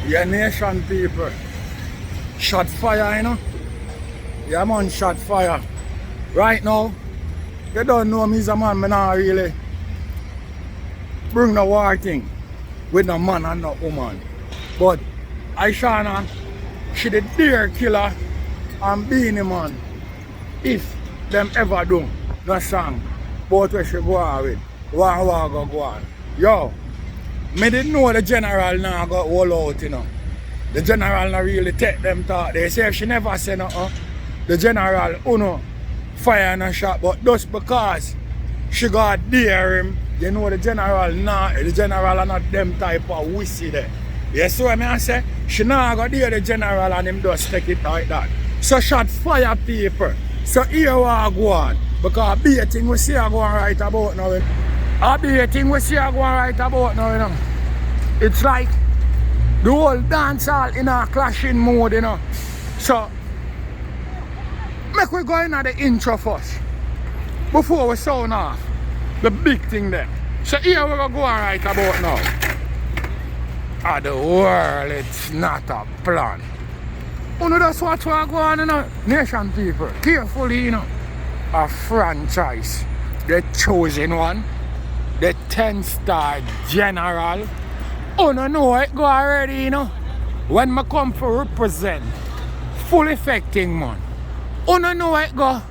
Yeah, nation people. Shot fire, you know? Yeah, man, shot fire. Right now, you don't know me as a man, me not really bring the war thing with no man and no woman. But Ishawna, she the dear killer and Beanie Man. If them ever do no song, both where she go on with, one go on. Yo, me didn't know the general now got all out, you know. The general not really take them talk. They say if she never say nothing, the general, fire and shot, but just because she got dare him, you know the general are not them type of wussy there. You see what I say? She not got dare the general and him just take it like that. So shot fire people. So here we go on. Because be a thing we see I go on right about now. I be a thing we see I go on right about now, you know. It's like the whole dance all in a clashing mode, you know. So make we go into the intro first. Before we sound off the big thing there. So here we go on right about now. The world, it's not a plan. You know that's what we go on, you know. Nation people, carefully, you know. A franchise, the chosen one, the 10-star general. Oh no, no, it go already, you know. When I come for represent, full effecting man. Oh no, no, it go.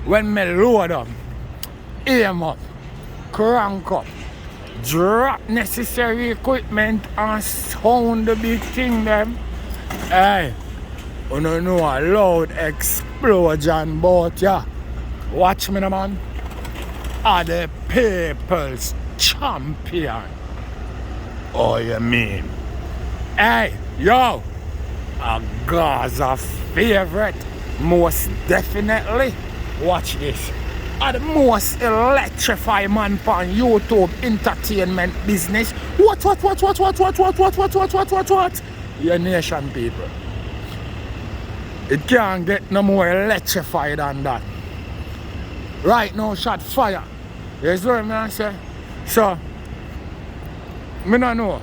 When me load up, aim up, crank up, drop necessary equipment and sound the big thing them. Hey, oh no, no, a loud explosion, but yeah. Watch me, man. Are the people's champion. Oh, you mean? Hey, yo. A Gaza favorite. Most definitely. Watch this. Are the most electrifying man on YouTube entertainment business. What? Your nation people. It can't get no more electrified than that. Right now, shot fire. You see what I say? So, I don't know.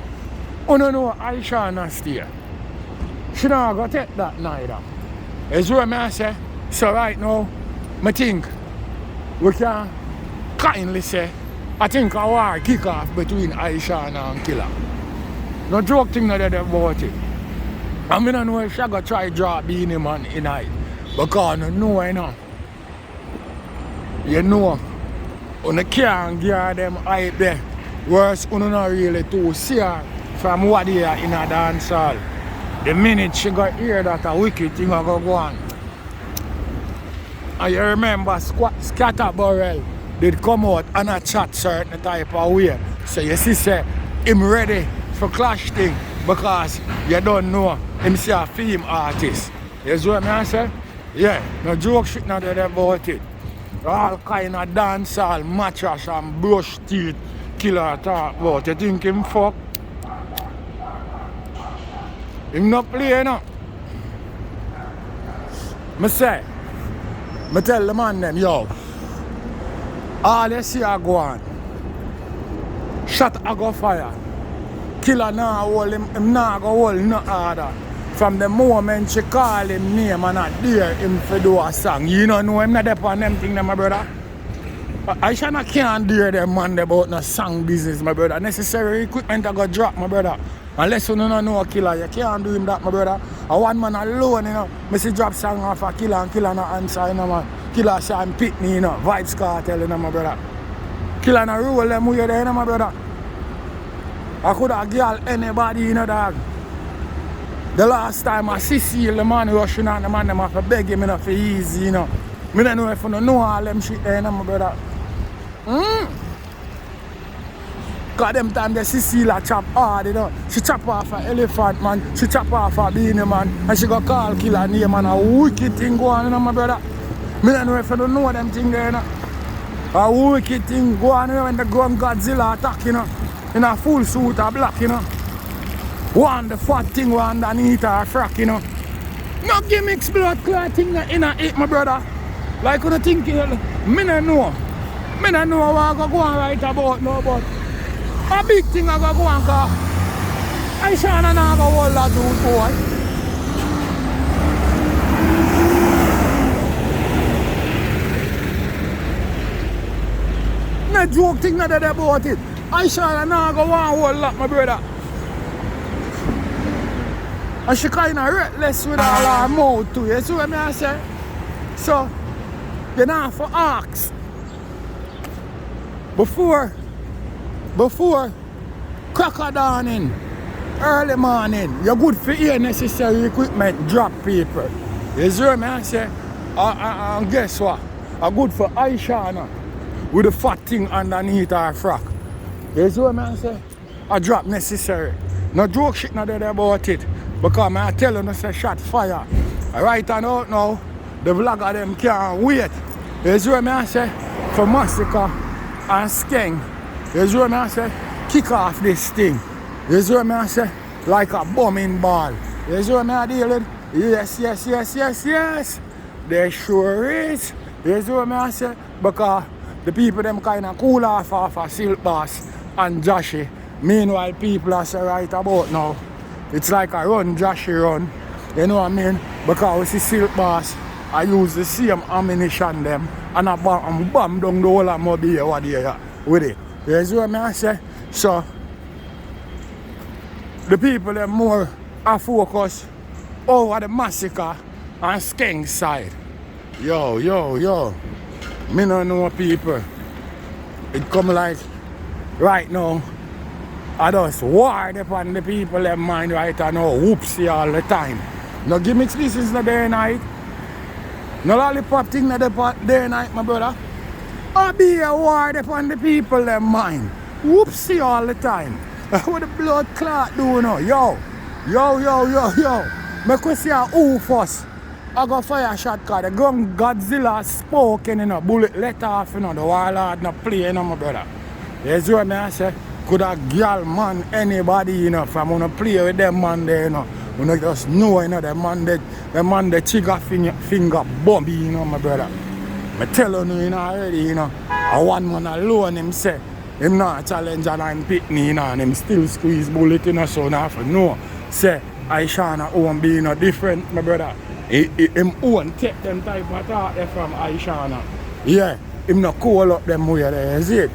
I don't know Ishawna stay. She not going to take that neither. You see what I say? So right now, I think we can kindly say, I think a war kick off between Ishawna and Killa. No joke thing not about it. I don't know if she going to try to draw Beanie Man in it. Because I know, you know. You know, you can't give them hype there. Worse, you not really too see her from what they are in a dance hall. The minute she got hear that a wicked thing go on. And you remember Scatterburrell did come out and a chat certain type of way. So you see say him ready for clash thing because you don't know him see a film artist. You see what I say? Yeah, no joke shit not there about it. All kind of dancehall, mattress and brush teeth, killer talk about. You think him fuck? Him not play, no. Me say, me tell the man them, yo, all you see a go on. Shot a go fire. Killer nah hold him nah go hold no order. From the moment she call him name and not dare him for do a song. You don't know him not there on them thing, my brother. Ishawna can't dare them man about no song business, my brother. Necessary equipment I got drop, my brother. Unless you don't know a Killer, you can't do him that, my brother. A one man alone, you know. Me see drop song off a Killer and Killer not answer, you know, man. Killer Sean Pitney, you know. Vibes Cartel, you know, my brother. Killer not rule them way there, you know, my brother. I could have girl anybody, you know, dog. The last time I see the man rushing out, the man them have to beg him enough for easy, you know. I don't know if you know all them shit there, you know, my brother. Because them time the Cecilia chop hard, you know. She chop off an elephant, man. She chop off a Beanie Man. And she go call Killer name and a wicked thing go on, you know, my brother. I don't know if you don't know them thing there, you know. A wicked thing go on, you know, when the gun Godzilla attack, you know. In a full suit of black, you know. One the fat thing one underneath her frack, you know. No gimmicks blood clot thing in it, my brother. Like you think, me no know. Me no know what I go on right about now, but a big thing I go on, cause Ishawna now go hold that dude, boy. No joke thing not about it. Ishawna now go one hold that, my brother. And she kind of reckless with all her mouth too. You see what I say? So, you know, for ask. Before crack of dawning, early morning, you're good for your necessary equipment, drop people. You see what I say? And guess what? I'm good for Ishawna with the fat thing underneath her frock. You see what I say? I drop necessary. No joke shit not there about it. Because I tell you, no say shot fire. Right and out now, the vlogger them can't wait. You see what I say? For massacre and skeng. You see what I say? Kick off this thing. You see what I say? Like a bombing ball. You see what I deal with? Yes. There sure is. You see what I say? Because the people them kind of cool off a Silk Boss and Joshy. Meanwhile, people are say right about now. It's like a run, Joshy run. You know what I mean? Because we see Silk Boss, I use the same ammunition them and I bomb down the whole of Mobile over there with it. You see what I say? So, the people them more are focused over the massacre and skeng side. Yo. Me no know people. It come like right now. I just war upon the people them mind right now. Whoopsie all the time. No gimmicks, this is the day and night. No lollipop thing not the day and night, my brother. I be a war upon the people them mind. Whoopsie all the time. What the blood clot do now? Yo. Make we see a who first. I go fire shot cause the gun Godzilla spoken, you know, bullet let off, you know, the warlord not play, you know, my brother. You see what I say? Could a girl, man, anybody, you know, from wanna play with them man there, you know. You know, just know, you know, the man the trigger finger bomb, you know, my brother. I tell you know, already, you know, a one man alone, him say, him not challenge and I'm pitney, you know, and him still squeeze bullet, you know, so now for no, say, Ishawna won't be, you know, different, my brother. Him won't take them type of talk there from Ishawna. Yeah, him not call up them way there, is it?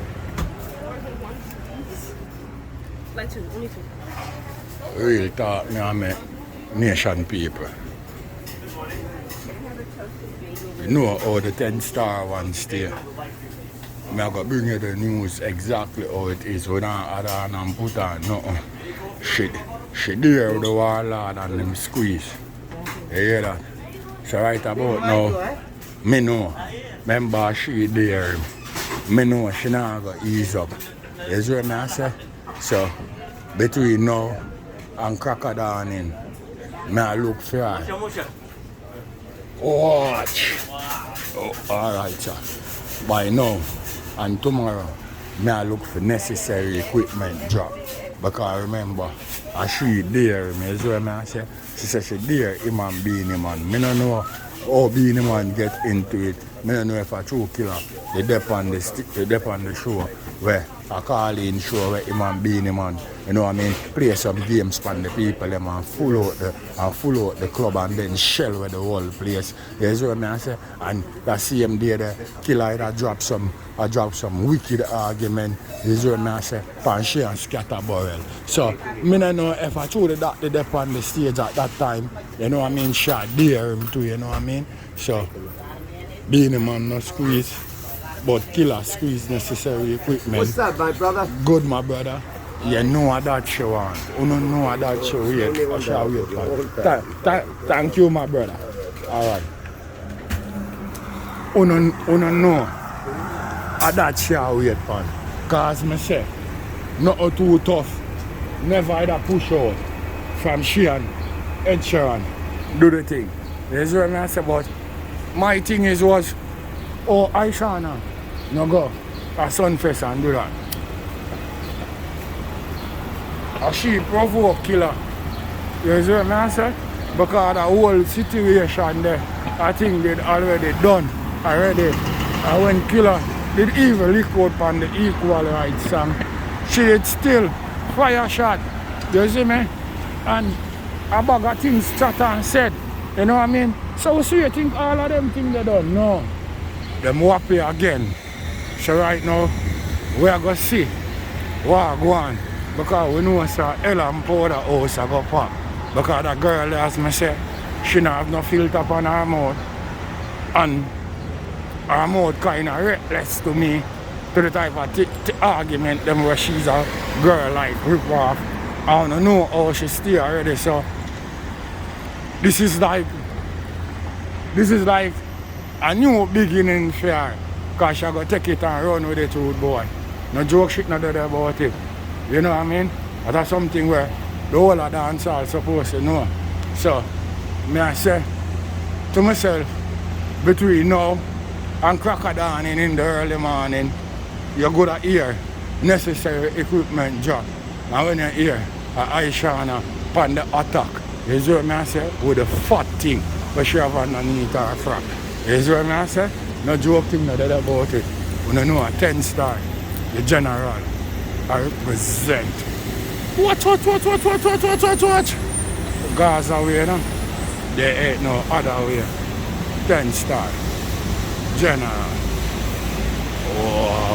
Real talk, me and me nation people. You know how the 10-star one stay. I'm going to bring you the news exactly how it is. We don't add on and put on nothing. She there with the warlord and them squeeze. You hear that? So right about now, me know. Remember she there. Me know she not going to ease up. You see what I say? So, between now and crocodile in, I look for her. Watch. Oh, alright, sir. By now and tomorrow, I look for necessary equipment drop. Because remember, she there, you see what I say? She said she there, him and Beanie Man. I don't know how Beanie Man get into it. I don't know if a true killer, they dep on the show where I call in show where him and Beanie Man, you know what I mean, play some games for the people them and full out the club and then shell with the whole place. You see what I say? And that same day the killer that drop some wicked argument, you see what I say, Panche and scatter barrel. So me don't know if I told that they dep on the stage at that time, you know what I mean, shot dare him too, you know what I mean? So Beanie Man no squeeze, but killer squeeze necessary equipment. What's that, my brother? Good, my brother. You know what that show want. You don't know what that show wait. I shall wait for. Thank you, my brother. Alright. You don't know what that show wait for. Cause me say, not too tough. Never either push out from Sheehan, Ed Sheeran. Do the thing. That's what I say, but my thing was, oh, Ishawna, no go a Sunfest and do that. She provoke killer. You see what I say? Because the whole situation there, I think they'd already done already. And when killer did even lick out on the equal rights song, she did still fire shot You see me? And a bag of things chat and said. You know what I mean? So you think all of them things they done? No. Them happy again. So right now, we are going to see what go on. Because we know sir Ellen powder house I go pop. Because that girl as me say, she don't have no filter on her mouth. And her mouth kind of reckless to me. To the type of argument them where she's a girl like rip off. I don't know how she stay already, so this is like a new beginning for her. Cause she go take it and run with it to boy. No joke shit not there about it. You know what I mean? That's something where the whole of the dancer are supposed to know. So me I say to myself, between now and crocodile in the early morning, you're good at hear necessary equipment job. And when you hear ishawna upon the attack, you see what I say? With the fat thing but she have underneath her frock. You see what I say? No joke thing no dead about it. You don't know a 10 star, the general, I represent. Watch. Gaza way, no? There ain't no other way. 10 star. General. Oh.